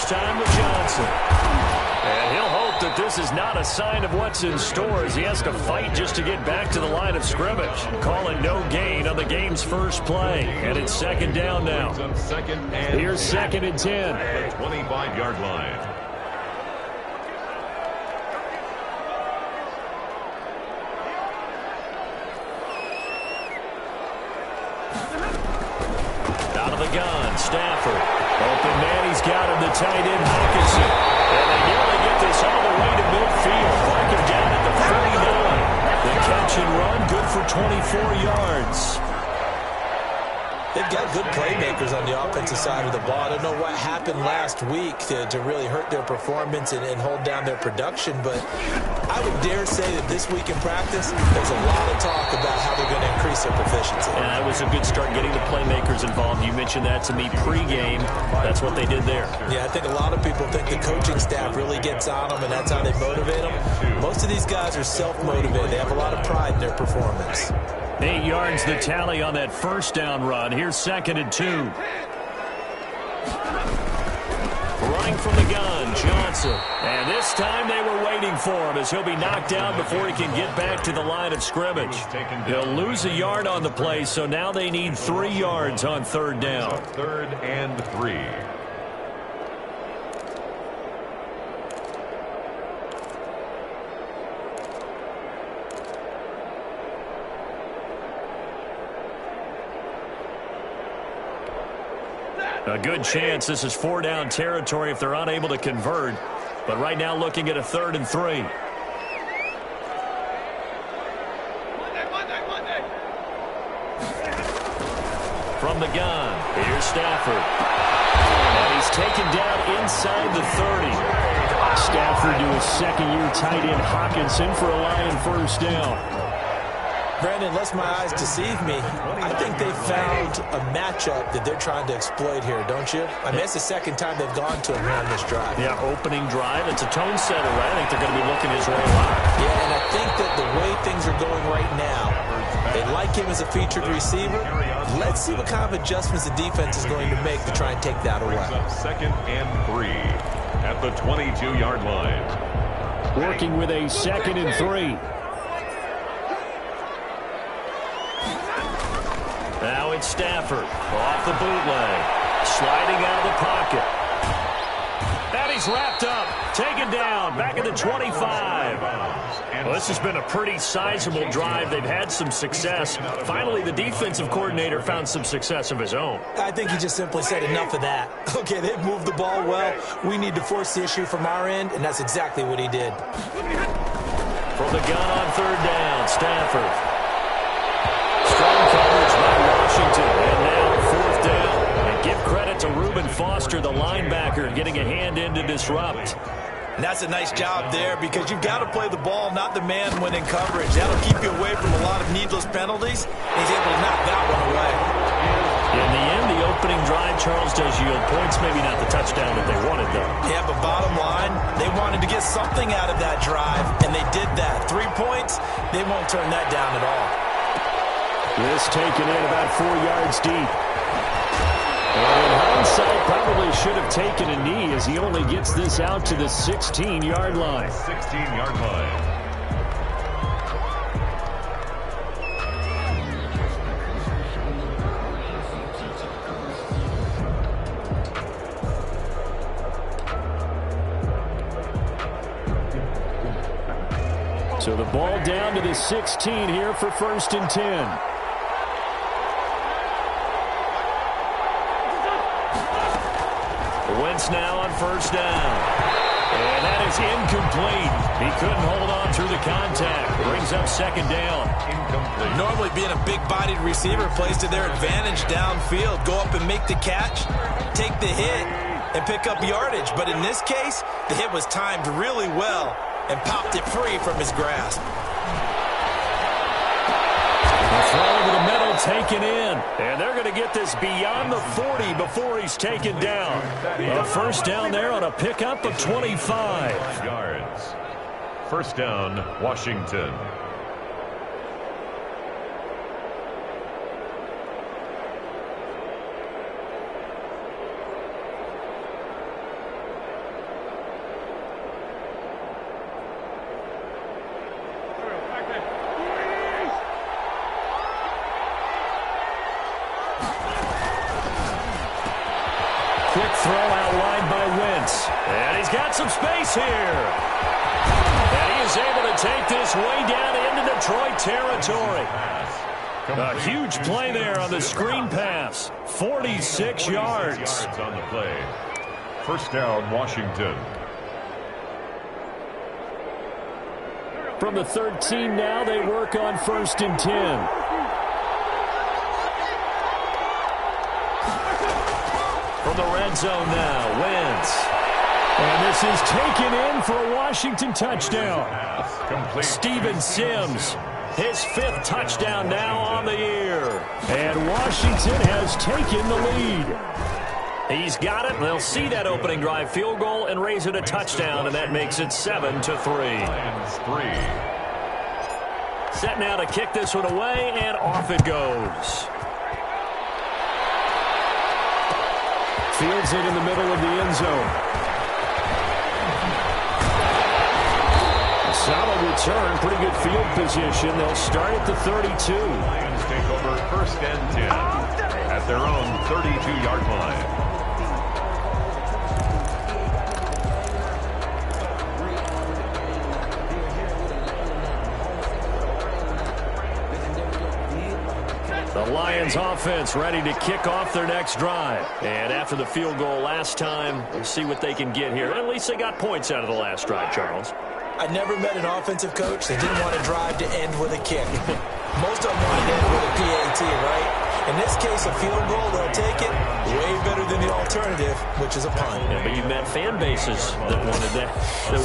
time with Johnson. And he'll hope that this is not a sign of what's in store as he has to fight just to get back to the line of scrimmage. Calling no gain on the game's first play. And it's second down now. Here's second and 10. At the 25-yard line. Out of the gun, Stafford. Open man, he's got him, the tight end, Hockenson. And they nearly get this all the way to midfield. Parker down at the 39. The catch and run, good for 24 yards. They've got good playmakers on the offensive side of the ball. I don't know what happened last week to really hurt their performance and hold down their production, but I would dare say that this week in practice, there's a lot of talk about how they're going to increase their proficiency. And that was a good start getting the playmakers involved. You mentioned that to me pregame. That's what they did there. Yeah, I think a lot of people think the coaching staff really gets on them, and that's how they motivate them. Most of these guys are self-motivated. They have a lot of pride in their performance. 8 yards the tally on that first down run. Here's second and 2. Running from the gun, Johnson. And this time they were waiting for him as he'll be knocked down before he can get back to the line of scrimmage. He'll lose a yard on the play, so now they need 3 yards on third down. Third and 3. A good chance this is 4-down territory if they're unable to convert. But right now looking at a 3rd and 3. From the gun, here's Stafford. And he's taken down inside the 30. Stafford to his second-year tight end Hockenson for a Lion first down. Brandon, unless my eyes deceive me, I think they found a matchup that they're trying to exploit here, don't you? I mean, it's the second time they've gone to him here on this drive. Yeah, opening drive. It's a tone setter, right? I think they're going to be looking his way a lot. Yeah, and I think that the way things are going right now, they like him as a featured receiver. Let's see what kind of adjustments the defense is going to make to try and take that away. Second and 3 at the 22-yard line. Working with a 2nd and 3. Now it's Stafford off the bootleg, sliding out of the pocket. And he's wrapped up, taken down, back at the 25. Well, this has been a pretty sizable drive. They've had some success. Finally, the defensive coordinator found some success of his own. I think he just simply said enough of that. Okay, they've moved the ball well. We need to force the issue from our end, and that's exactly what he did. From the gun on third down, Stafford. Strong coverage by Washington, and now fourth down. And give credit to Reuben Foster, the linebacker, getting a hand in to disrupt. And that's a nice job there because you've got to play the ball, not the man when in coverage. That'll keep you away from a lot of needless penalties. He's able to knock that one away. In the end, the opening drive, Charles, does yield points. Maybe not the touchdown that they wanted, though. Yeah, but bottom line, they wanted to get something out of that drive, and they did that. 3 points, they won't turn that down at all. This taken in about 4 yards deep. And in hindsight, probably should have taken a knee as he only gets this out to the 16-yard line. 16-yard line. So the ball down to the 16 here for 1st and 10. Wentz now on first down. And that is incomplete. He couldn't hold on through the contact. Brings up second down. Incomplete. Normally being a big-bodied receiver plays to their advantage downfield. Go up and make the catch, take the hit, and pick up yardage. But in this case, the hit was timed really well and popped it free from his grasp. The throw over the middle taken in. And they're going to get this beyond the 40 before he's taken down. A first down there on a pickup of 25 yards. First down, Washington. some space here. And he is able to take this way down into Detroit territory. A huge play there on the screen pass. 46 yards. On the play. First down, Washington. From the 13 now, they work on 1st and 10. From the red zone now, Wentz. And this is taken in for a Washington touchdown. Steven Sims, his 5th touchdown now on the year. And Washington has taken the lead. He's got it. They'll see that opening drive field goal and raise it a touchdown, and that makes it 7-3. Set now to kick this one away, and off it goes. Fields it in the middle of the end zone. Solid return, pretty good field position. They'll start at the 32. Lions take over 1st and 10 at their own 32-yard line. The Lions offense ready to kick off their next drive. And after the field goal last time, we'll see what they can get here. At least they got points out of the last drive, Charles. I never met an offensive coach that didn't want to drive to end with a kick. Most of them wanted to end with a PAT, right? In this case, a field goal, they'll take it. Way better than the alternative, which is a punt. Yeah, but you've met fan bases that wanted that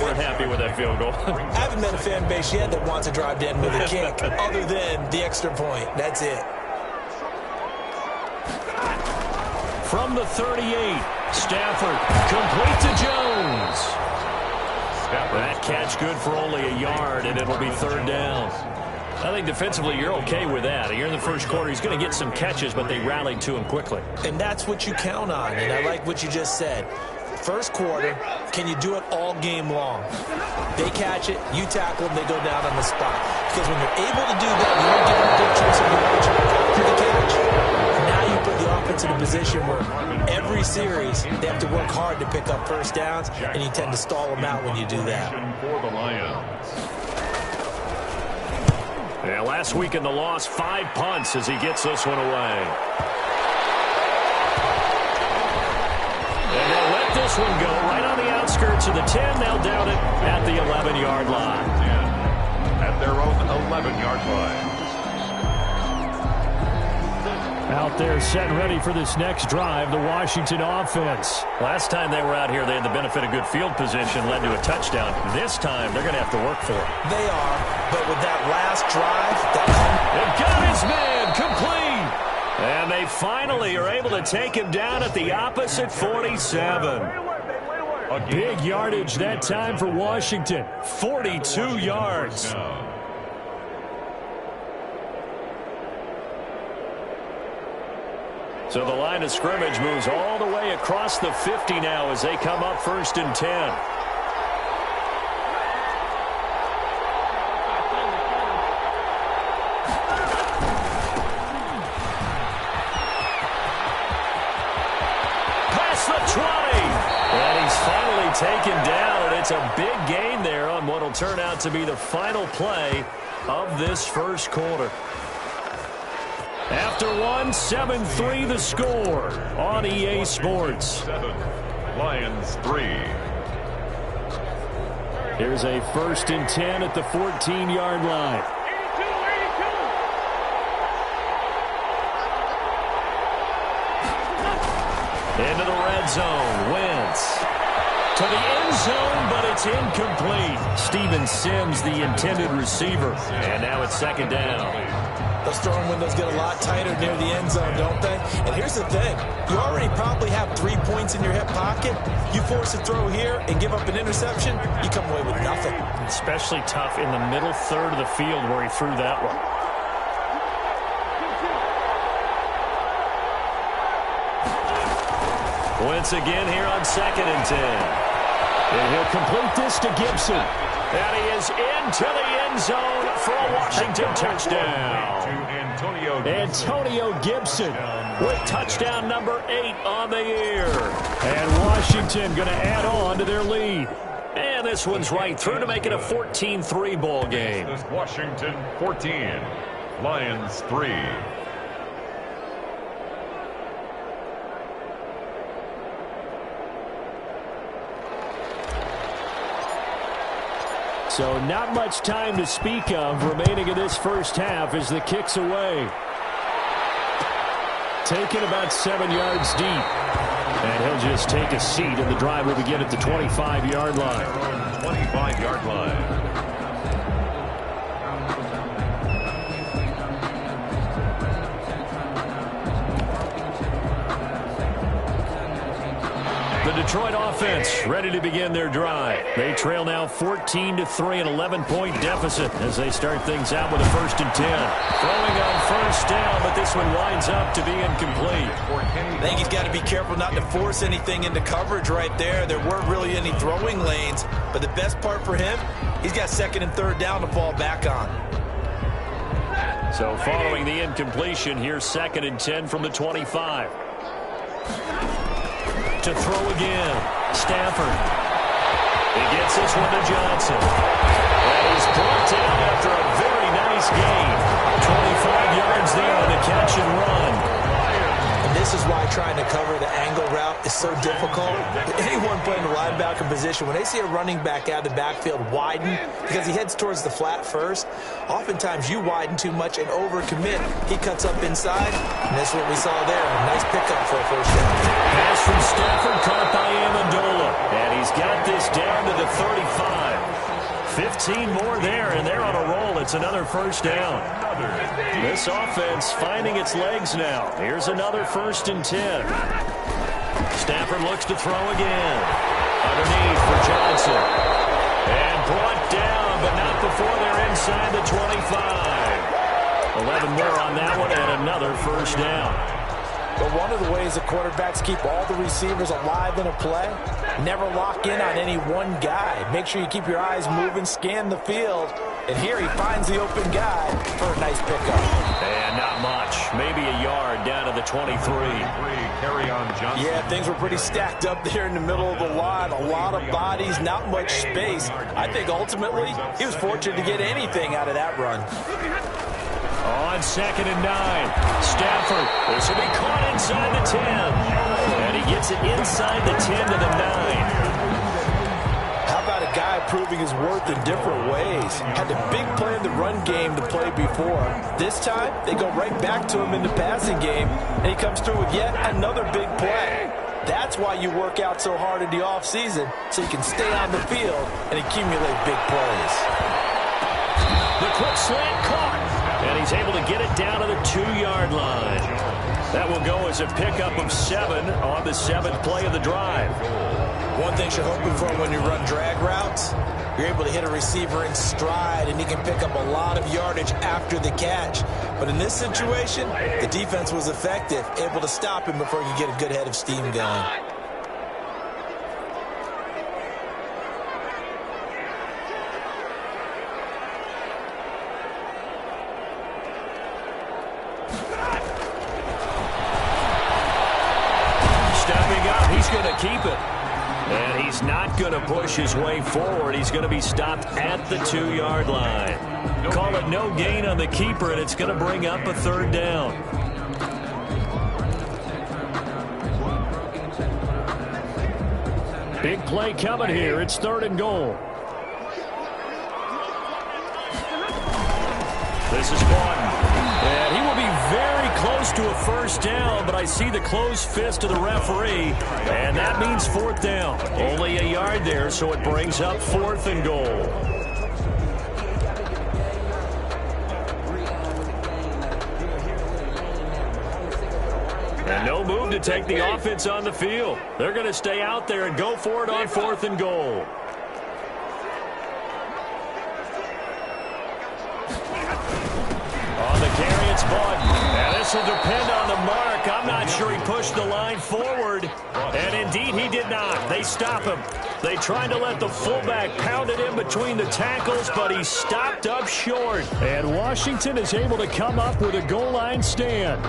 weren't happy with that field goal. I haven't met a fan base yet that wants to drive to end with a kick, other than the extra point. That's it. From the 38, Stafford complete to Jones. That catch good for only a yard, and it'll be 3rd down. I think defensively you're okay with that. Here in the first quarter, he's going to get some catches, but they rallied to him quickly. And that's what you count on, and I like what you just said. First quarter, can you do it all game long? They catch it, you tackle them, they go down on the spot. Because when you're able to do that, you don't give them a good chance of after the catch. Now you put the offense in a position where every series they have to work hard to pick up first downs, and you tend to stall them out when you do that. For the Lions. Yeah, last week in the loss, 5 punts as he gets this one away. And they'll let this one go right on the outskirts of the 10. They'll down it at the 11-yard line. At their own 11-yard line. Out there set and ready for this next drive, the Washington offense. Last time they were out here, they had the benefit of good field position, led to a touchdown. This time, they're going to have to work for it. They are, but with that last drive, they've got his man complete. And they finally are able to take him down at the opposite 47. A big yardage that time for Washington, 42 yards. So the line of scrimmage moves all the way across the 50 now as they come up 1st and 10. Past the 20. And he's finally taken down, and it's a big gain there on what will turn out to be the final play of this first quarter. After 7-3 the score on EA Sports. 7, Lions 3. Here's a 1st and 10 at the 14-yard line. Into the red zone, Wentz. To the end zone, but it's incomplete. Steven Sims, the intended receiver. And now it's 2nd down. Those throwing windows get a lot tighter near the end zone, don't they? And here's the thing. You already probably have 3 points in your hip pocket. You force a throw here and give up an interception, you come away with nothing. Especially tough in the middle third of the field where he threw that one. Once again here on 2nd and 10. And he'll complete this to Gibson. And he is into the end zone for a Washington touchdown. Antonio Gibson with touchdown number 8 on the year. And Washington going to add on to their lead. And this one's right through to make it a 14-3 ball game. Washington 14, Lions 3. So not much time to speak of remaining in this first half as the kick's away. Taken about 7 yards deep. And he'll just take a seat, and the drive will begin at the 25-yard line. 25-yard line. The Detroit offense ready to begin their drive. They trail now 14-3, an 11-point deficit as they start things out with a 1st and 10. Throwing on first down, but this one winds up to be incomplete. I think he's got to be careful not to force anything into coverage right there. There weren't really any throwing lanes, but the best part for him, he's got 2nd and 3rd down to fall back on. So following the incompletion, here's 2nd and 10 from the 25. To throw again, Stafford. He gets this one to Johnson. And he's brought down after a very nice gain. 25 yards there on the catch and run. And this is why trying to cover the angle route is so difficult. Anyone playing the linebacker position, when they see a running back out of the backfield widen, because he heads towards the flat first, oftentimes you widen too much and overcommit. He cuts up inside, and that's what we saw there. A nice pickup for a 1st down. Pass from Stafford caught by Amendola. And he's got this down to the 35. 15 more there, and they're on a roll. It's another 1st down. This offense finding its legs now. Here's another 1st and 10. Stafford looks to throw again. Underneath for Johnson. And brought down, but not before they're inside the 25. 11 more on that one, and another 1st down. But one of the ways the quarterbacks keep all the receivers alive in a play, never lock in on any one guy. Make sure you keep your eyes moving, scan the field. And here he finds the open guy for a nice pickup. And not much. Maybe a yard down to the 23. Carry on Johnson. Yeah, things were pretty stacked up there in the middle of the line. A lot of bodies, not much space. I think ultimately he was fortunate to get anything out of that run. On 2nd and 9, Stafford. This will be caught inside the 10. And he gets it inside the 10 to the 9. How about a guy proving his worth in different ways? Had the big play in the run game to play before. This time, they go right back to him in the passing game, and he comes through with yet another big play. That's why you work out so hard in the offseason, so you can stay on the field and accumulate big plays. The quick slant caught. And he's able to get it down to the 2-yard line. That will go as a pickup of 7 on the 7th play of the drive. One thing you're hoping for when you run drag routes, you're able to hit a receiver in stride, and he can pick up a lot of yardage after the catch. But in this situation, the defense was effective, able to stop him before he could get a good head of steam going. Going to keep it. And he's not going to push his way forward. He's going to be stopped at the 2-yard line. Call it no gain on the keeper, and it's going to bring up a 3rd down. Big play coming here. It's 3rd and goal. This is Barton. And he will be very close to a 1st down, but I see the closed fist of the referee, and that means 4th down. Only a yard there, so it brings up 4th and goal. And no move to take the offense on the field. They're going to stay out there and go for it on 4th and goal. On the carry, it's Barton. Now this will depend on the mark. I'm not sure he pushed the line forward. And indeed, he did not. They stop him. They tried to let the fullback pound it in between the tackles, but he stopped up short. And Washington is able to come up with a goal line stand.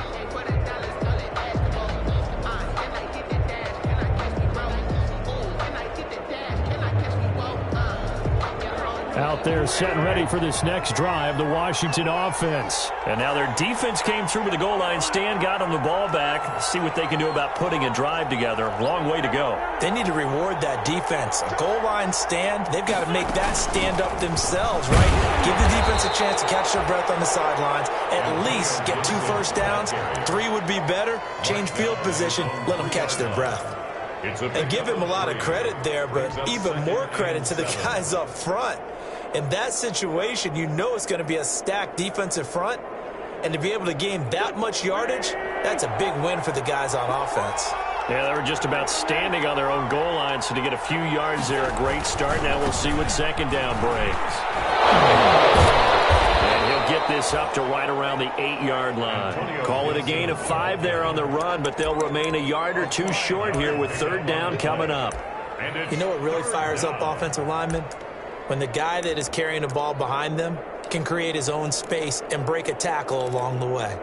Out there set and ready for this next drive, the Washington offense. And now their defense came through with the goal line stand, got them the ball back. Let's see what they can do about putting a drive together. Long way to go. They need to reward that defense. A goal line stand, they've got to make that stand up themselves, right? Give the defense a chance to catch their breath on the sidelines. At least get 2 first downs. 3 would be better. Change field position. Let them catch their breath. And give him a lot of credit there, but even more credit to the guys up front. In that situation, you know it's going to be a stacked defensive front. And to be able to gain that much yardage, that's a big win for the guys on offense. Yeah, they were just about standing on their own goal line, so to get a few yards there, a great start. Now we'll see what second down brings. And he'll get this up to right around the 8-yard line. Call it a gain of 5 there on the run, but they'll remain a yard or 2 short here with third down coming up. You know what really fires up offensive linemen? When the guy that is carrying the ball behind them can create his own space and break a tackle along the way.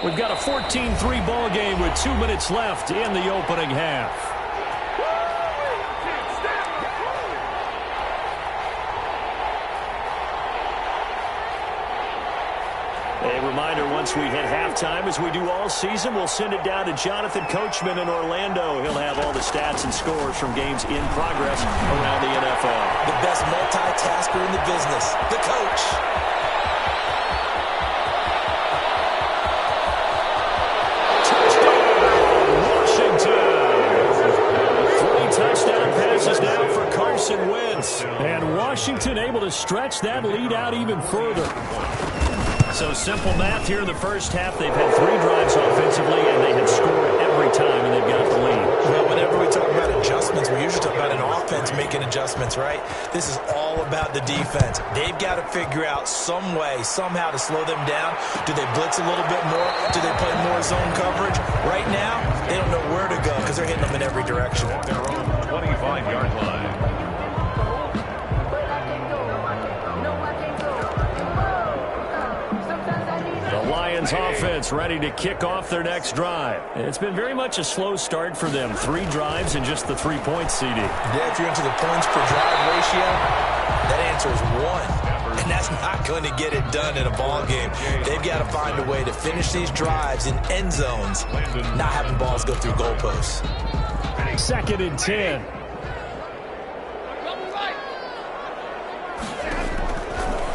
We've got a 14-3 ball game with 2 minutes left in the opening half. A reminder, once we hit halftime, as we do all season, we'll send it down to Jonathan Coachman in Orlando. He'll have all the stats and scores from games in progress around the NFL. The best multitasker in the business, the coach. Touchdown passes now for Carson Wentz. And Washington able to stretch that lead out even further. So simple math here in the first half. They've had 3 drives offensively, and they have scored every time, and they've got the lead. Well, whenever we talk about adjustments, we usually talk about an offense making adjustments, right? This is all about the defense. They've got to figure out some way, somehow to slow them down. Do they blitz a little bit more? Do they play more zone coverage? Right now, they don't know where to go because they're hitting them in every direction. At their own 25-yard line. Lions offense ready to kick off their next drive. It's been very much a slow start for them. 3 drives and just the 3 points, CD. Yeah, if you're into the points per drive ratio, that answer is 1. And that's not going to get it done in a ball game. They've got to find a way to finish these drives in end zones, not having balls go through goalposts. 2nd and 10.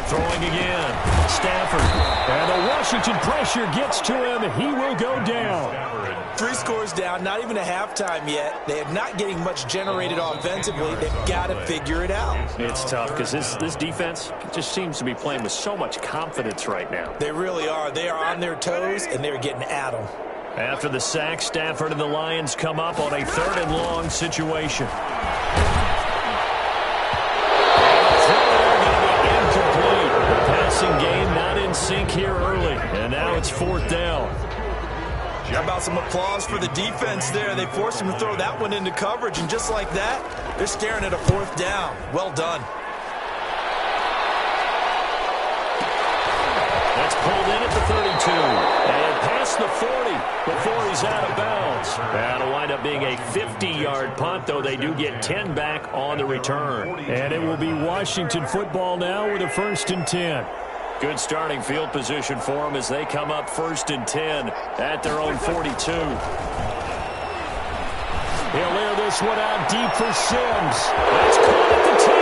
Throwing again. Stafford. And the Washington pressure gets to him. He will go down. 3 scores down, not even a halftime yet. They are not getting much generated offensively. They've got to figure it out. It's tough because this defense just seems to be playing with so much confidence right now. They really are. They are on their toes, and they're getting at them. After the sack, Stafford and the Lions come up on a 3rd and long situation. Passing game not in sync here early, and now it's 4th down. How about some applause for the defense there? They forced him to throw that one into coverage, and just like that, they're staring at a 4th down. Well done. That's pulled in at the 32, and past the 40 before he's out of bounds. That'll wind up being a 50-yard punt, though they do get 10 back on the return. And it will be Washington football now with a 1st and 10. Good starting field position for them as they come up 1st and 10 at their own 42. He'll air this one out deep for Sims. That's caught at the 10.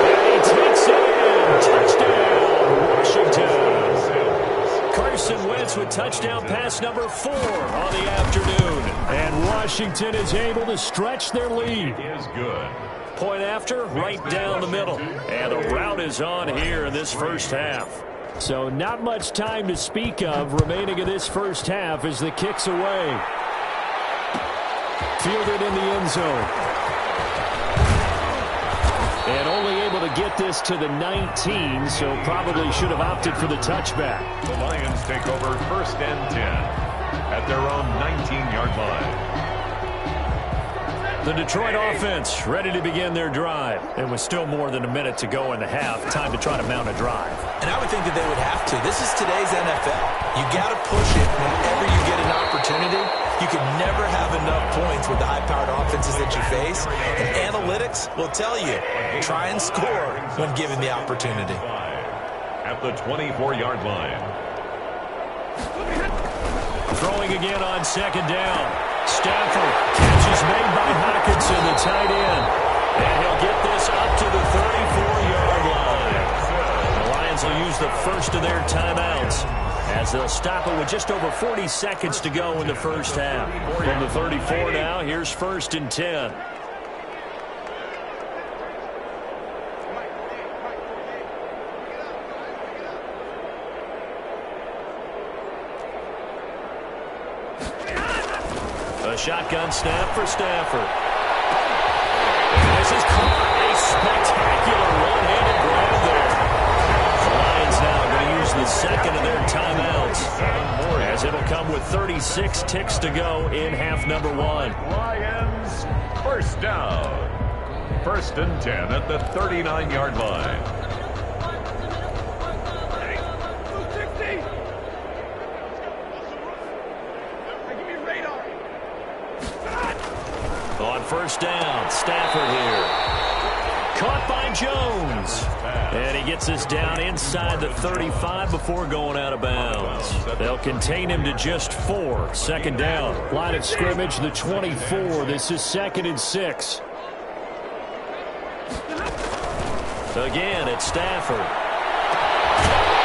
And he takes it in. Touchdown, Washington. Carson Wentz with touchdown pass number 4 on the afternoon. And Washington is able to stretch their lead. Is good. Point after, right down the middle. And the route is on here in this first half. So not much time to speak of remaining in this first half as the kick's away. Fielded in the end zone. And only able to get this to the 19, so probably should have opted for the touchback. The Lions take over 1st and 10 at their own 19-yard line. The Detroit offense ready to begin their drive. And with still more than a minute to go in the half, time to try to mount a drive. And I would think that they would have to. This is today's NFL. You got to push it whenever you get an opportunity. You can never have enough points with the high-powered offenses that you face. And analytics will tell you, try and score when given the opportunity. At the 24-yard line. Throwing again on 2nd down. Stafford, catch is made by Hockenson, the tight end. And he'll get this up to the 34-yard line. The Lions will use the first of their timeouts as they'll stop it with just over 40 seconds to go in the first half. From the 34 now, here's 1st and 10. A shotgun snap for Stafford. This is caught. A spectacular one-handed grab there. The Lions now going to use the second of their timeouts, as it'll come with 36 ticks to go in half number 1. Lions, 1st down. 1st and 10 at the 39-yard line. On 1st down, Stafford here. Caught by Jones. And he gets us down inside the 35 before going out of bounds. They'll contain him to just 4. 2nd down. Line of scrimmage, the 24. This is 2nd and 6. Again, it's Stafford.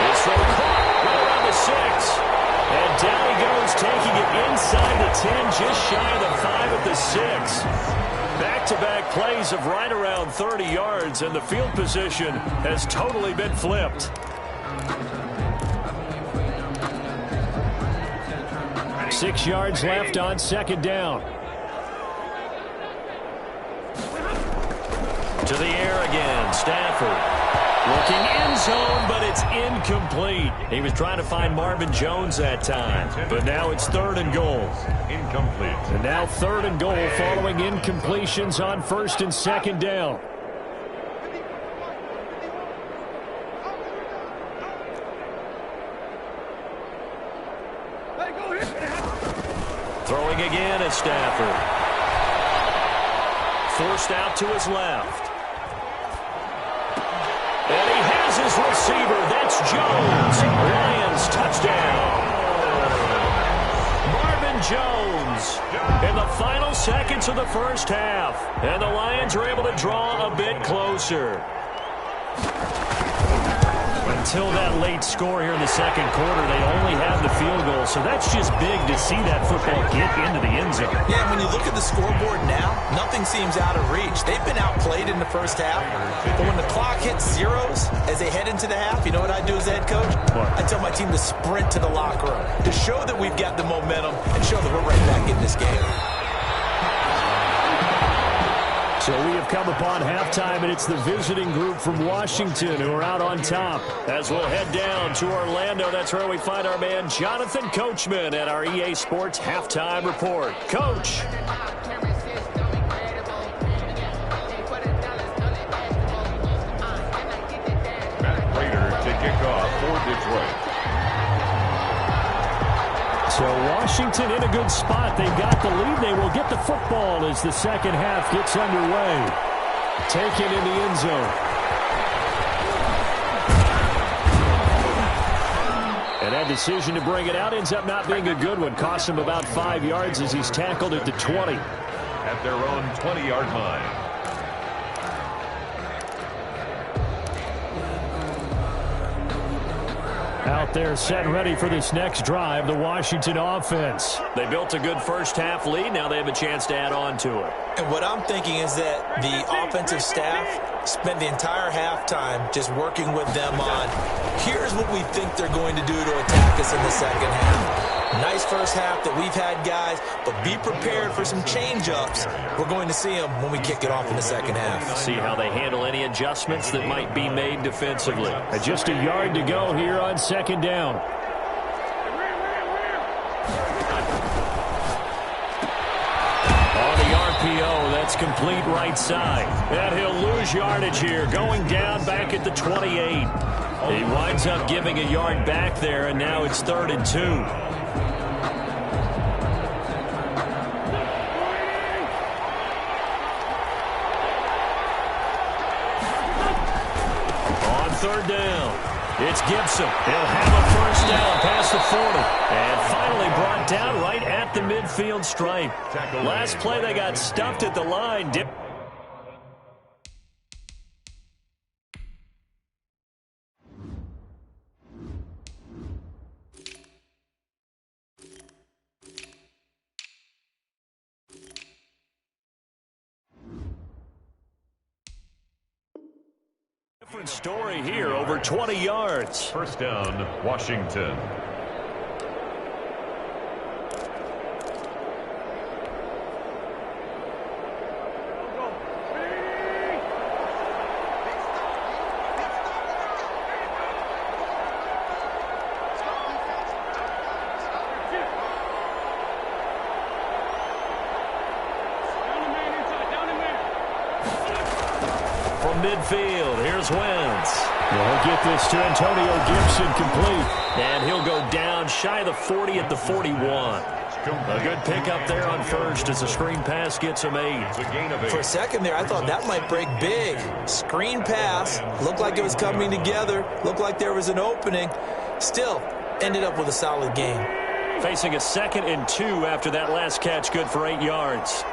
His throw caught right around the 6. And down he goes, taking it inside the 10, just shy of the 5 at the 6. Back-to-back plays of right around 30 yards, and the field position has totally been flipped. Six yards left on 2nd down. To the air again, Stafford. Looking end zone, but it's incomplete. He was trying to find Marvin Jones that time. But now it's 3rd and goal. Incomplete. And now 3rd and goal following incompletions on 1st and 2nd down. Throwing again at Stafford. Forced out to his left. And he has his receiver. That's Jones. Lions touchdown. Marvin Jones in the final seconds of the first half. And the Lions are able to draw a bit closer. Until that late score here in the 2nd quarter, they only have the field goal. So that's just big to see that football get into the end zone. Yeah, when you look at the scoreboard now, nothing seems out of reach. They've been outplayed in the first half. But when the clock hits zeros as they head into the half, you know what I do as the head coach? What? I tell my team to sprint to the locker room to show that we've got the momentum and show that we're right back in this game. So we have come upon halftime, and it's the visiting group from Washington who are out on top. As we'll head down to Orlando, that's where we find our man Jonathan Coachman at our EA Sports Halftime Report. Coach. Matt Prater to kick off for Detroit. So Washington in a good spot. They've got the lead. They will get the football as the 2nd half gets underway. Taken in the end zone. And that decision to bring it out ends up not being a good one. Costs him about 5 yards as he's tackled at the 20. At their own 20-yard line. Out there set and ready for this next drive, the Washington offense. They built a good first half lead. Now they have a chance to add on to it. And what I'm thinking is that the offensive staff spent the entire halftime just working with them on, here's what we think they're going to do to attack us in the 2nd half. Nice first half that we've had, guys, but be prepared for some change-ups. We're going to see them when we kick it off in the second half. See how they handle any adjustments that might be made defensively. Just a yard to go here on second down. On the RPO, that's complete right side. And he'll lose yardage here, going down back at the 28. He winds up giving a yard back there, and now it's 3rd and 2. On 3rd down, it's Gibson. He'll have a first down past the 40. And finally brought down right at the midfield stripe. Last play, they got stuffed at the line. Different story here, over 20 yards. First down, Washington. Midfield, here's Wentz. He'll get this to Antonio Gibson complete. And he'll go down shy of the 40 at the 41. A good pickup there on first as the screen pass gets him 8. For a second there, I thought that might break big. Screen pass, looked like it was coming together, looked like there was an opening. Still, ended up with a solid game. Facing a 2nd and 2 after that last catch, good for 8 yards.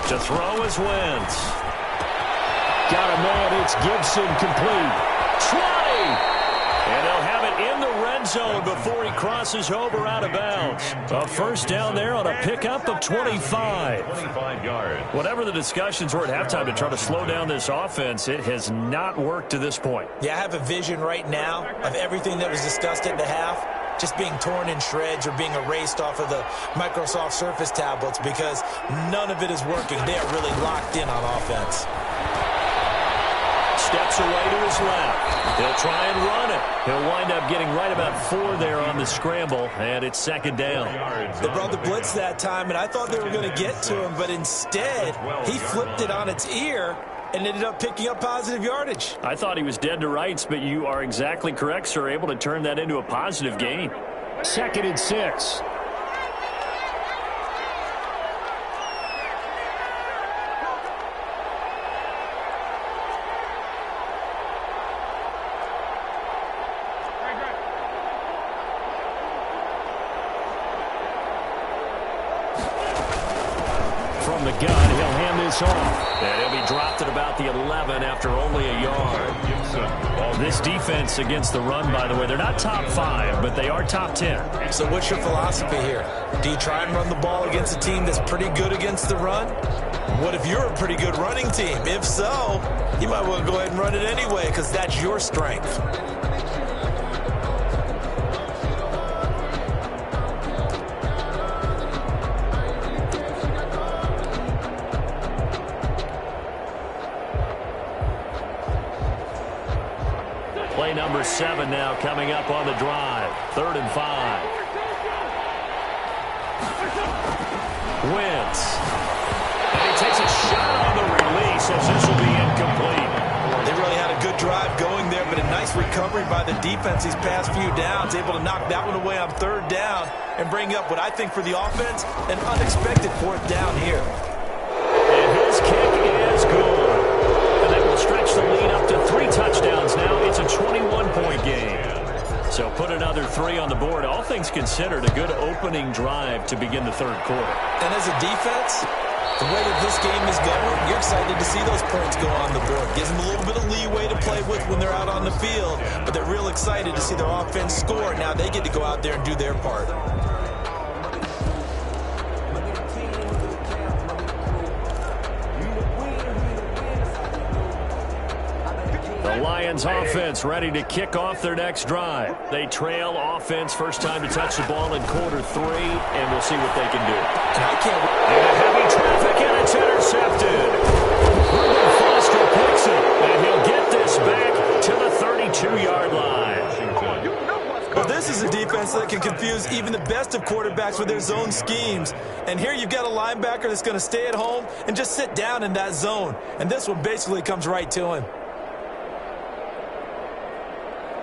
To throw is Wentz. Got a man, it's Gibson complete. 20! And they'll have it in the red zone before he crosses over out of bounds. A first down there on a pickup of 25. 25 yards. Whatever the discussions were at halftime to try to slow down this offense, it has not worked to this point. Yeah, I have a vision right now of everything that was discussed at the half just being torn in shreds or being erased off of the Microsoft Surface tablets because none of it is working. They are really locked in on offense. Steps away to his left. He'll try and run it. He'll wind up getting right about 4 there on the scramble, and it's 2nd down. They brought the blitz that time, and I thought they were going to get to him, but instead he flipped it on its ear and ended up picking up positive yardage. I thought he was dead to rights, but you are exactly correct, sir. Able to turn that into a positive gain. 2nd and 6. From the gun, he'll hand this off. And he'll be dropped at about the 11 after only a yard. This defense against the run, by the way, they're not top 5, but they are top 10. So what's your philosophy here? Do you try and run the ball against a team that's pretty good against the run? What if you're a pretty good running team? If so, you might want to go ahead and run it anyway because that's your strength. Play number 7 now coming up on the drive. 3rd and 5. Wentz. And he takes a shot on the release as this will be incomplete. They really had a good drive going there, but a nice recovery by the defense these past few downs. Able to knock that one away on 3rd down and bring up what I think for the offense, an unexpected 4th down here. And his kick is good. And they will stretch the lead up to 3 touchdowns now. It's a 21-point game. So put another 3 on the board. All things considered, a good opening drive to begin the 3rd quarter. And as a defense, the way that this game is going, you're excited to see those points go on the board. Gives them a little bit of leeway to play with when they're out on the field, but they're real excited to see their offense score. Now they get to go out there and do their part. Lions offense ready to kick off their next drive. They trail offense, first time to touch the ball in quarter 3, and we'll see what they can do. Into heavy traffic, and it's intercepted. Reuben Foster picks it, and he'll get this back to the 32-yard line. Well, this is a defense that can confuse even the best of quarterbacks with their zone schemes. And here you've got a linebacker that's going to stay at home and just sit down in that zone. And this one basically comes right to him.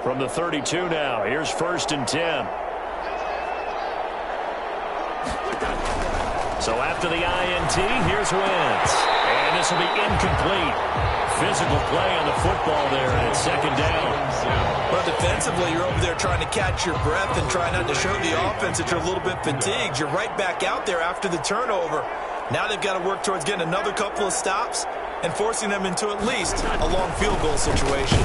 From the 32 now, here's 1st and 10. So after the INT, here's Wentz. And this will be incomplete. Physical play on the football there, and it's 2nd down. Well, defensively, you're over there trying to catch your breath and try not to show the offense that you're a little bit fatigued. You're right back out there after the turnover. Now they've got to work towards getting another couple of stops and forcing them into at least a long field goal situation.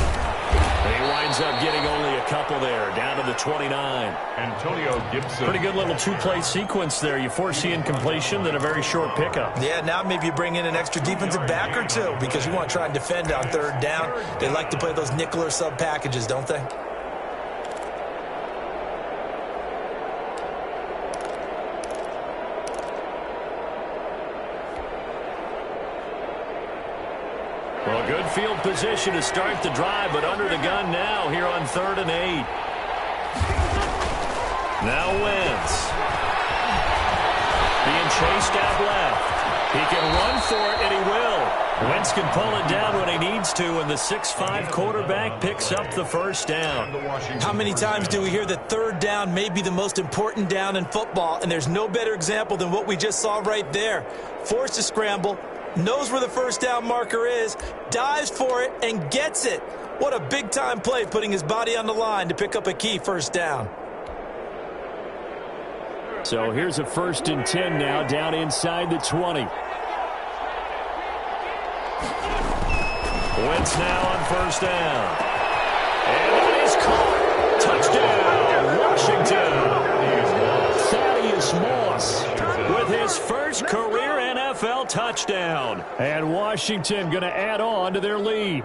He winds up getting only a couple there, down to the 29. Antonio Gibson. Pretty good little 2-play sequence there. You force the incompletion, then a very short pickup. Yeah, now maybe you bring in an extra defensive back or two because you want to try and defend on 3rd down. They like to play those nickel or sub packages, don't they? Well, good field position to start the drive, but under the gun now here on 3rd and 8. Now Wentz. Being chased out left. He can run for it, and he will. Wentz can pull it down when he needs to, and the 6'5" quarterback picks up the 1st down. How many times do we hear that 3rd down may be the most important down in football, and there's no better example than what we just saw right there. Forced to scramble, knows where the 1st down marker is, dives for it, and gets it. What a big-time play, putting his body on the line to pick up a key 1st down. So here's a 1st and 10 now, down inside the 20. Wentz now on 1st down. And that is caught. Touchdown, Washington. Thaddeus Moss with his first career NFL touchdown. And Washington going to add on to their lead.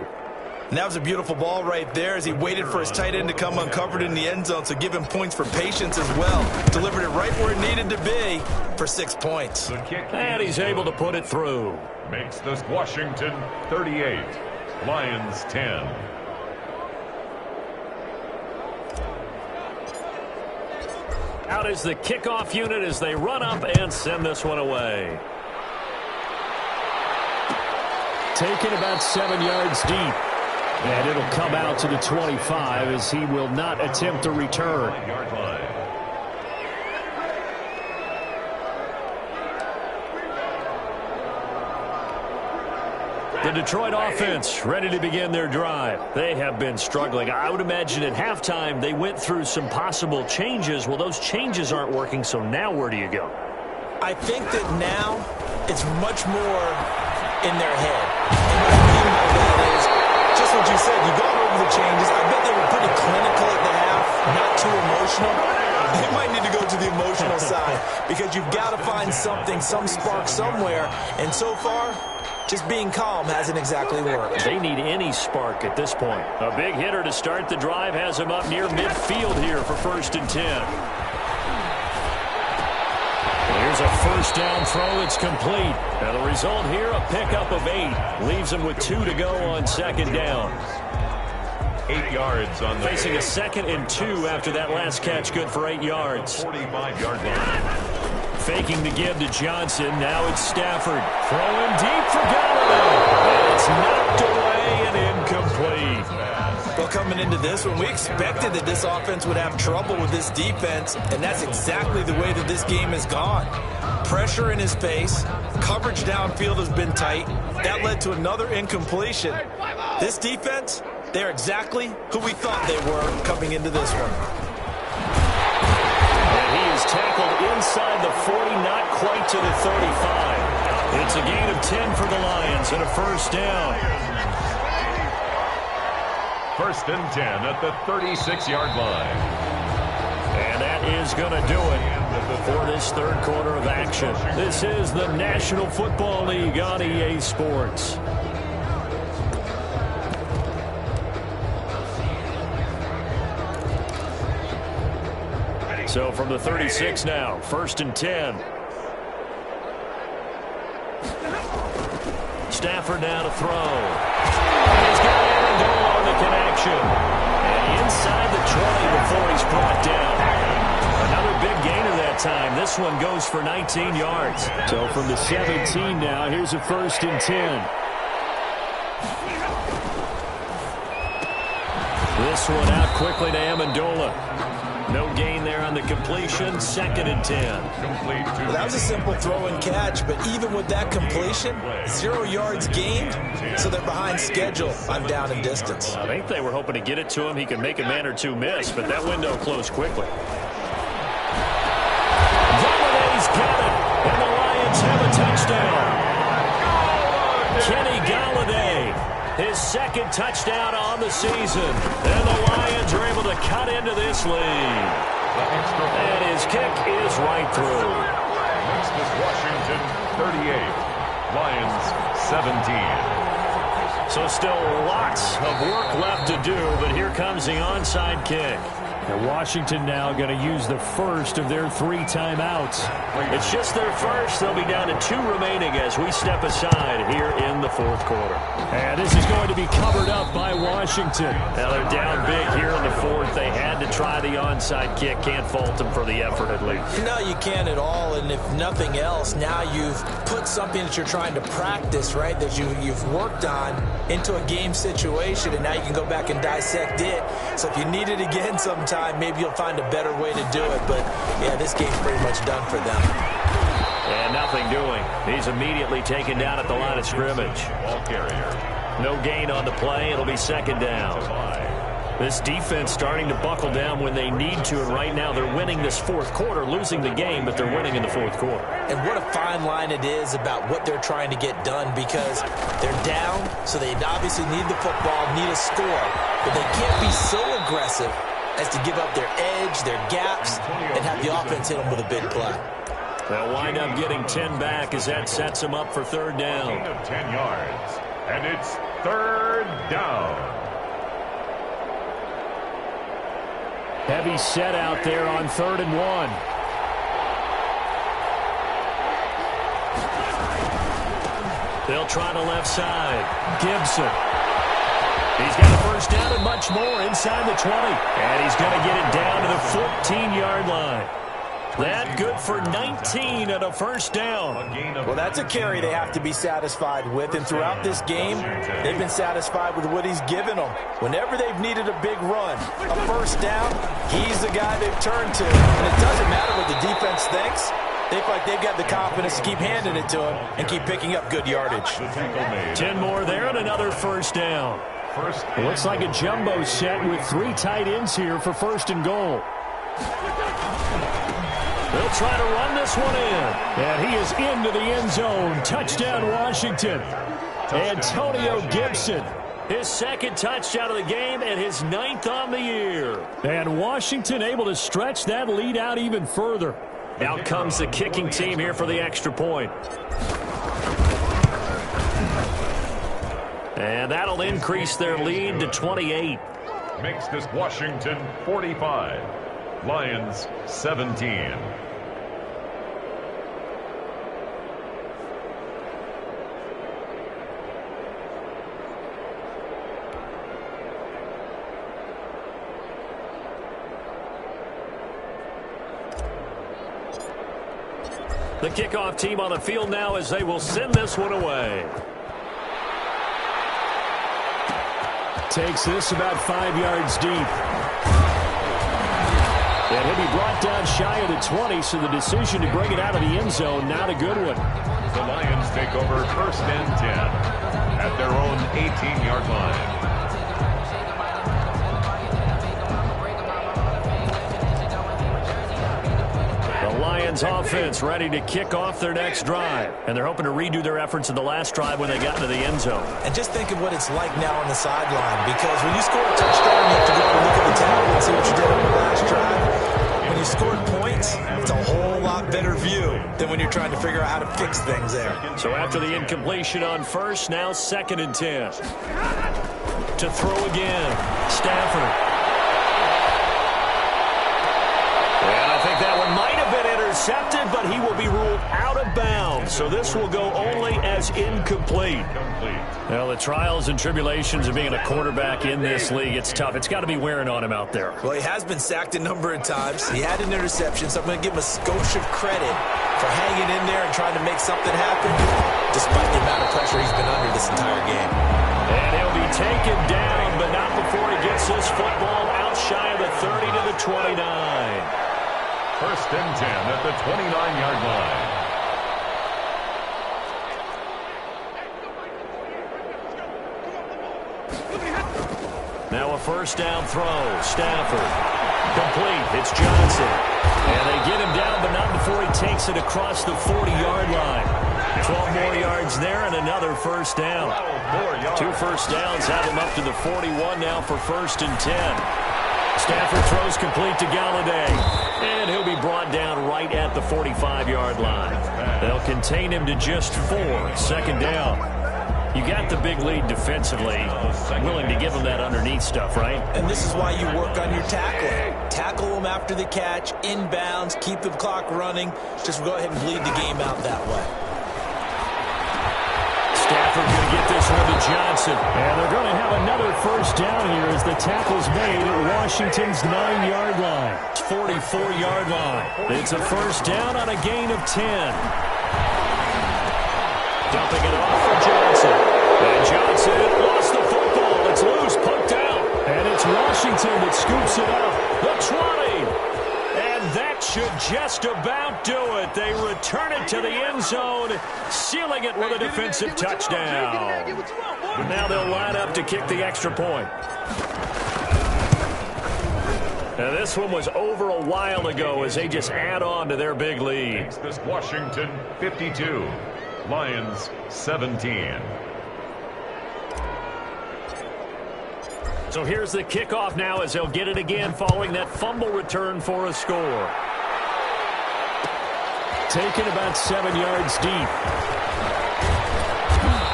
And that was a beautiful ball right there as he waited for his tight end to come uncovered in the end zone, so give him points for patience as well. Delivered it right where it needed to be for 6 points. And he's able to put it through. Makes this Washington 38, Lions 10. Out is the kickoff unit as they run up and send this one away. Taken about 7 yards deep. And it'll come out to the 25 as he will not attempt to return. The Detroit offense ready to begin their drive. They have been struggling. I would imagine at halftime they went through some possible changes. Well, those changes aren't working, so now where do you go? I think that now it's much more in their head. And what I mean by that is just what you said. You've gone over the changes. I bet they were pretty clinical at the half, not too emotional. They might need to go to the emotional side because you've got to find something, some spark somewhere. And so far, just being calm hasn't exactly worked. They need any spark at this point. A big hitter to start the drive has him up near midfield here for 1st and 10. Here's a 1st down throw that's complete. And the result here, a pickup of 8. Leaves him with 2 to go on 2nd down. 8 yards on the facing a 2nd and 2 after that last catch, good for 8 yards. 45-yard line. Faking the give to Johnson. Now it's Stafford. Throwing deep for Galloway. And it's knocked away and incomplete. Well, coming into this one, we expected that this offense would have trouble with this defense, and that's exactly the way that this game has gone. Pressure in his face. Coverage downfield has been tight. That led to another incompletion. This defense, they're exactly who we thought they were coming into this one. And he is tackled inside the 40, not quite to the 35. It's a gain of 10 for the Lions and a 1st down. 1st and 10 at the 36-yard line. And that is going to do it for this 3rd quarter of action. This is the National Football League on EA Sports. So from the 36 now, 1st and 10. Stafford now to throw. He's got Amendola on the connection. And inside the 20 before he's brought down. Another big gainer that time. This one goes for 19 yards. So from the 17 now, here's a 1st and 10. This one out quickly to Amendola. No gain there on the completion. 2nd and 10. Well, that was a simple throw and catch, but even with that completion, 0 yards gained, so they're behind schedule on down and distance. I think they were hoping to get it to him. He could make a man or two miss, but that window closed quickly. Galladay's got it, and the Lions have a touchdown. Kenny Galladay, his 2nd touchdown on the season, and the Lions are able to cut into this lead. And his kick is right through. Next is Washington, 38. Lions, 17. So still lots of work left to do, but here comes the onside kick. And Washington now going to use the first of their 3 timeouts. It's just their first. They'll be down to 2 remaining as we step aside here in the 4th quarter. And this is going to be covered up by Washington. Now they're down big here in the 4th. They had to try the onside kick. Can't fault them for the effort at least. No, you can't at all. And if nothing else, now you've put something that you're trying to practice, right, that you've worked on into a game situation, and now you can go back and dissect it. So if you need it again sometime, maybe you'll find a better way to do it. But, yeah, this game's pretty much done for them. And nothing doing. He's immediately taken down at the line of scrimmage. Ball carrier. No gain on the play. It'll be 2nd down. This defense starting to buckle down when they need to, and right now they're winning this 4th quarter, losing the game, but they're winning in the 4th quarter. And what a fine line it is about what they're trying to get done, because they're down, so they obviously need the football, need a score, but they can't be so aggressive as to give up their edge, their gaps, and have the offense hit them with a big play. They'll wind up getting 10 back as that sets them up for 3rd down. Gain of 10 yards, and it's 3rd down. Heavy set out there on 3rd and 1. They'll try the left side. Gibson. He's got a 1st down and much more inside the 20. And he's going to get it down to the 14-yard line. That good for 19 and a 1st down. Well, that's a carry they have to be satisfied with. And throughout this game, they've been satisfied with what he's given them. Whenever they've needed a big run, a 1st down, he's the guy they've turned to. And it doesn't matter what the defense thinks. They feel like they've got the confidence to keep handing it to him and keep picking up good yardage. 10 more there and another 1st down. It looks like a jumbo set with 3 tight ends here for 1st and goal. They'll try to run this one in. And he is into the end zone. Touchdown, Washington. Antonio Gibson. His 2nd touchdown of the game and his 9th on the year. And Washington able to stretch that lead out even further. Out comes the kicking team here for the extra point. And that'll increase their lead to 28. Makes this Washington 45. Lions 17. The kickoff team on the field now as they will send this one away. Takes this about 5 yards deep. And he'll be brought down shy of the 20, so the decision to bring it out of the end zone, not a good one. The Lions take over 1st and 10 at their own 18-yard line. Lions offense ready to kick off their next drive. And they're hoping to redo their efforts in the last drive when they got into the end zone. And just think of what it's like now on the sideline, because when you score a touchdown, you have to go and look at the tally and see what you did on the last drive. When you scored points, it's a whole lot better view than when you're trying to figure out how to fix things there. So after the incompletion on 1st, now 2nd and 10. To throw again, Stafford. And I think but he will be ruled out of bounds. So this will go only as incomplete. Well, the trials and tribulations of being a quarterback in this league, it's tough. It's got to be wearing on him out there. Well, he has been sacked a number of times. He had an interception, so I'm going to give him a skosh of credit for hanging in there and trying to make something happen, despite the amount of pressure he's been under this entire game. And he'll be taken down, but not before he gets this football out shy of the 30 to the 29. First and 10 at the 29-yard line. Now a first down throw. Stafford. Complete. It's Johnson. And they get him down, but not before he takes it across the 40-yard line. 12 more yards there and another first down. 2 first downs have him up to the 41 now for first and 10. Stafford throws complete to Galladay. And he'll be brought down right at the 45-yard line. They'll contain him to just 4. Second down. You got the big lead defensively. Willing to give him that underneath stuff, right? And this is why you work on your tackling. Tackle them after the catch, inbounds, keep the clock running. Just go ahead and bleed the game out that way. Stafford going to get this one to Johnson. And they're going to have another first down here as the tackle's made at Washington's 9-yard line. 44-yard line. It's a first down on a gain of 10. Dumping it off for Johnson. And Johnson lost the football. It's loose, poked out. And it's Washington that scoops it up. The 20. And that should just about do it. They return it to the end zone, sealing it with a defensive touchdown. Now they'll line up to kick the extra point. Now this one was over a while ago as they just add on to their big lead. This Washington 52. Lions 17. So here's the kickoff now as they'll get it again following that fumble return for a score. Taken about 7 yards deep.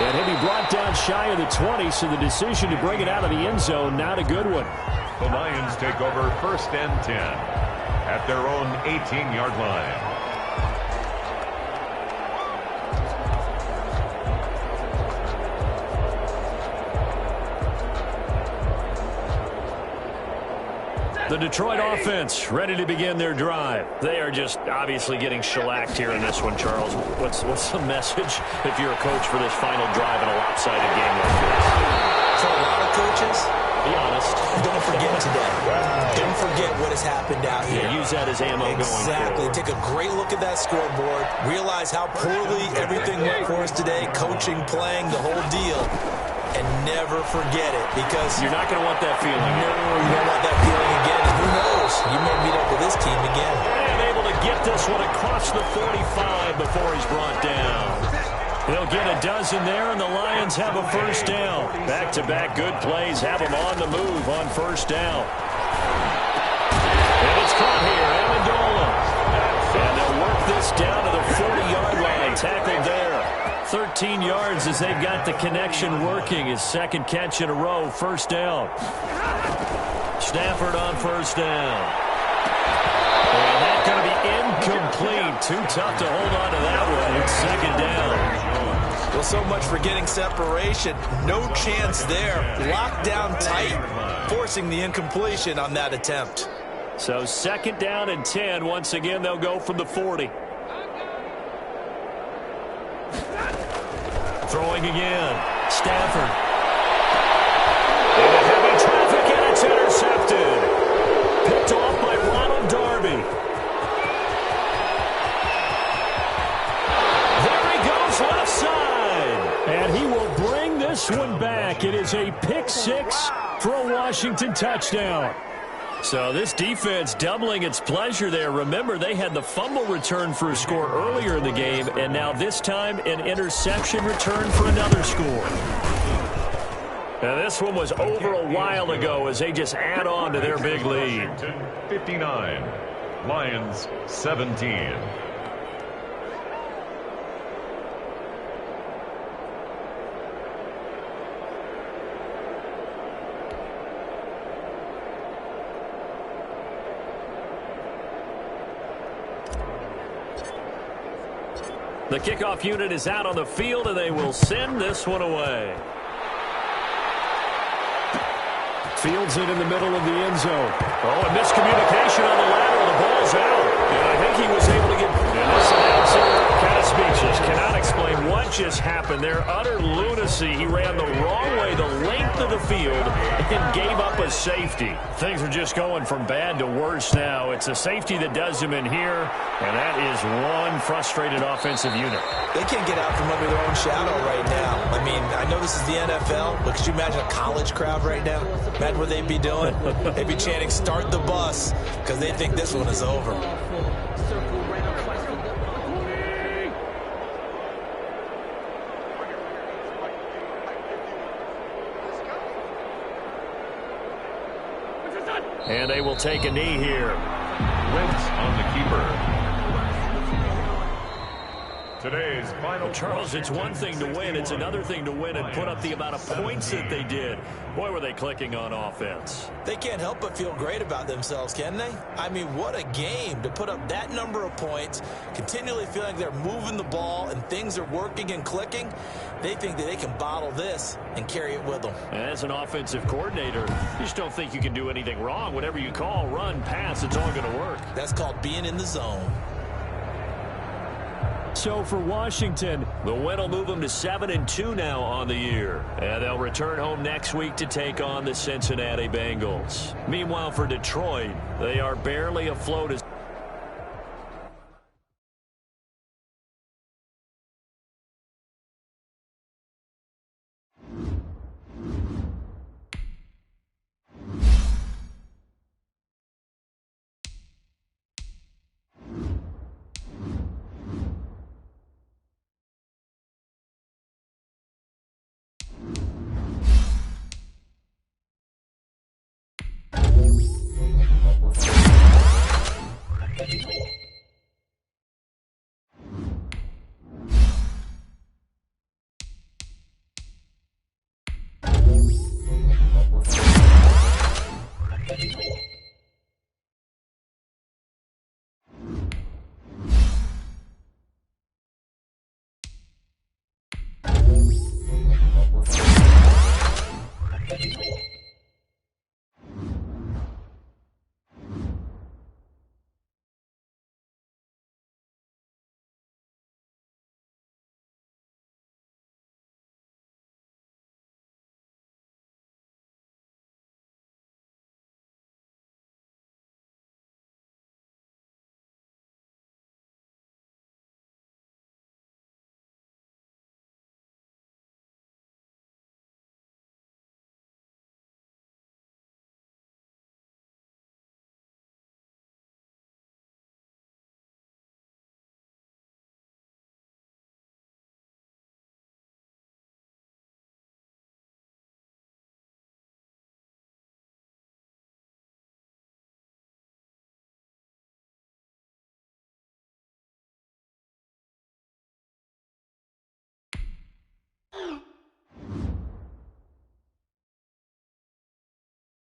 And he'll be brought down shy of the 20, so the decision to bring it out of the end zone, not a good one. The Lions take over first and 10 at their own 18-yard line. The Detroit offense ready to begin their drive. They are just obviously getting shellacked here in this one, Charles. What's the message if you're a coach for this final drive in a lopsided game like this? For a lot of coaches, be honest. Don't forget today. Don't forget what has happened out here. Yeah, use that as ammo going forward. Exactly. Take a great look at that scoreboard. Realize how poorly everything went for us today. Coaching, playing, the whole deal. And never forget it, because you're not going to want that feeling. No, you don't want that feeling again. And who knows? You may meet up with this team again. And able to get this one across the 45 before he's brought down. They'll get a dozen there, and the Lions have a first down. Back-to-back good plays have them on the move on first down. And it's caught here, Amendola. And they'll work this down to the 40-yard line. Tackled there. 13 yards as they've got the connection working. His second catch in a row, first down. Stafford on first down. And that's going to be incomplete. Too tough to hold on to that one. It's second down. Well, so much for getting separation. No chance there. Locked down tight, forcing the incompletion on that attempt. So second down and 10. Once again, they'll go from the 40. Throwing again. Stafford. Into heavy traffic, and it's intercepted. Picked off by Ronald Darby. There he goes left side. And he will bring this one back. It is a pick six for a Washington touchdown. So this defense doubling its pleasure there. Remember, they had the fumble return for a score earlier in the game, and now this time an interception return for another score. Now this one was over a while ago as they just add on to their big lead. 59, Lions 17. The kickoff unit is out on the field, and they will send this one away. Fields it in the middle of the end zone. Oh, a miscommunication on the lateral. The ball's out. And I think he was able to get... And this announcer kind of speechless. Cannot explain what just happened there. Utter lunacy. He ran the wrong way, the length of the field, and gave up a safety. Things are just going from bad to worse now. It's a safety that does him in here, and that is one frustrated offensive unit. They can't get out from under their own shadow right now. I mean, I know this is the NFL, but could you imagine a college crowd right now? Imagine what they'd be doing. They'd be chanting, "Start the bus," because they think this one is over. And they will take a knee here. Wentz on the keeper. Today's final. Charles, it's one thing to win. It's another thing to win and put up the amount of points that they did. Boy, were they clicking on offense. They can't help but feel great about themselves, can they? I mean, what a game to put up that number of points, continually feeling like they're moving the ball and things are working and clicking. They think that they can bottle this and carry it with them. As an offensive coordinator, you just don't think you can do anything wrong. Whatever you call, run, pass, it's all going to work. That's called being in the zone. So for Washington, the win will move them to 7-2 now on the year. And they'll return home next week to take on the Cincinnati Bengals. Meanwhile, for Detroit, they are barely afloat as